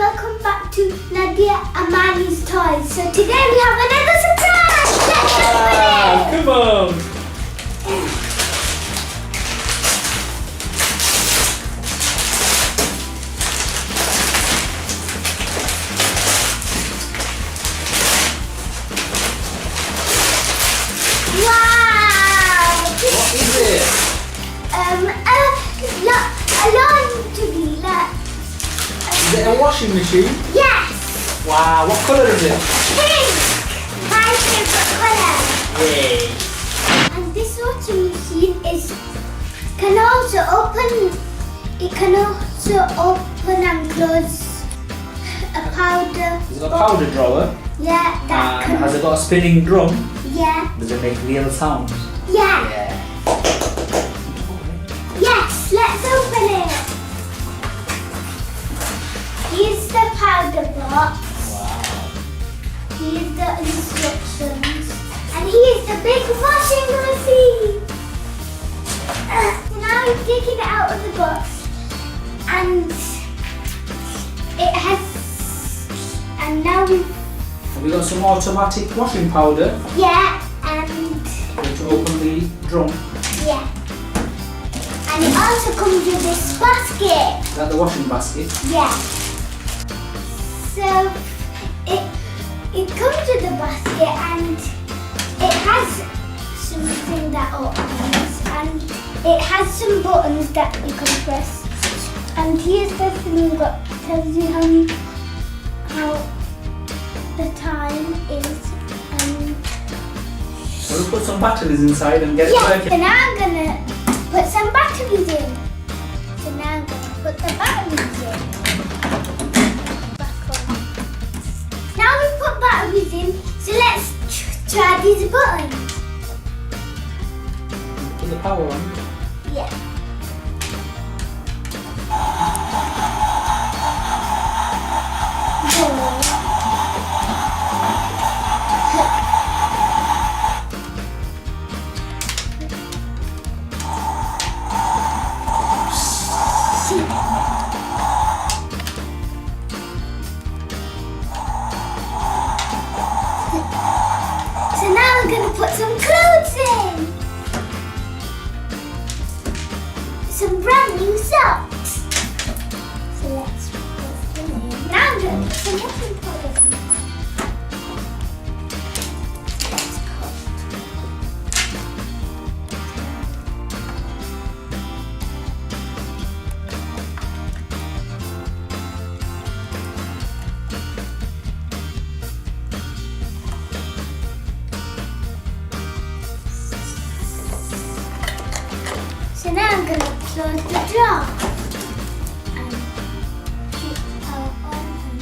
welcome back to Nadia and Amani's Toys. So today we have another surprise! Let's open it! Come on! Wow! What is it? A laundry. Is it a washing machine? Yes! Wow, what colour is it? Pink! My favourite colour. Yay! And this washing machine can also open. It can also open and close a powder. Is it a powder drawer? Yeah, that And has it got a spinning drum? Yeah. Does it make real sounds? Yeah. Yeah. Yes, let's open it. Here's the powder box. Wow. Here's the instructions. And here's the big washing machine. So now we've taken it out of the box. And it has... And now we've... Have we got some automatic washing powder? Yeah, and... To open the drum. Yeah. And it also comes with this basket. Is that the washing basket? Yeah. So it comes with a basket and it has something that opens and it has some buttons that you can press. And here's the thing that tells you how the time is. And We'll put some batteries inside and get it yeah, working. so now I'm gonna put some batteries in. So now I'm gonna put the batteries in. Back on. Now we've put batteries in, so let's try these buttons. Put the power on. Yeah. So now we're going to put some clothes in. Some brand new socks. So let's put them in. Now I'm going to put some washing powder in. Let's cut. So now I'm going to close the jar. And I'll open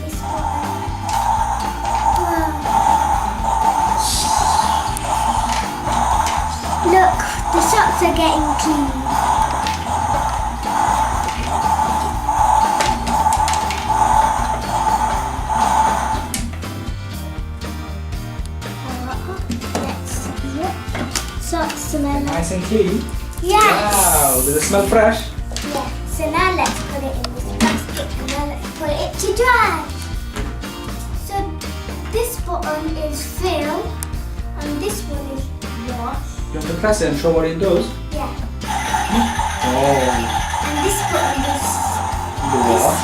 this button. Wow. Look, the socks are getting clean. Let's see it. Socks smell Nice and clean. Yes. Wow, does it smell fresh? Yeah. So now let's put it in this basket and now let's put it to dry. So this button is fill and this one is wash. You have to press it and show what it does. Yeah. Oh, And this button is the wash.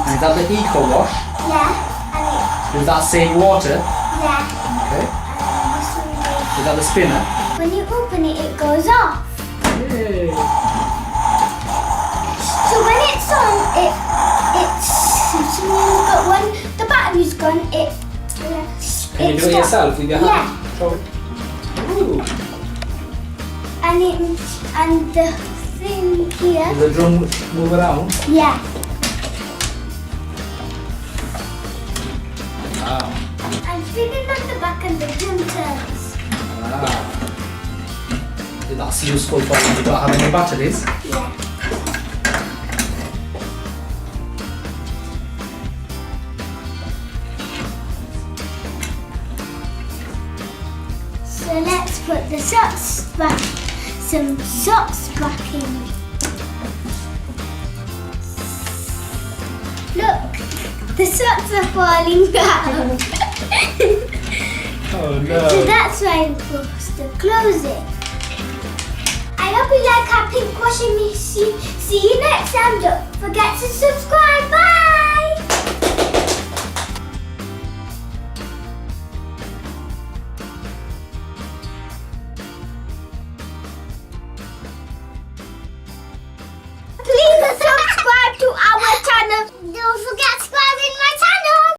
And is that the eco wash? yeah. And Does that save water? yeah. Okay. And this one Is that the spinner? when you open it, it goes off. Yay. So when it's on, it's but when the battery's gone, it Can you do it stops. yourself with your hand? Yeah. Show it. Ooh. And the thing here. Does the drum move around? Yeah. Wow. I'm spinning on the back and the drum turns. Ah. That's useful for when you don't have any batteries. Yeah. So let's put the socks back, some socks back in. socks are falling out. Oh So no. that's why I'm supposed to close it. I hope you like our pink washing machine. See you next time. Don't forget to subscribe. Bye! Please subscribe to our channel. Don't forget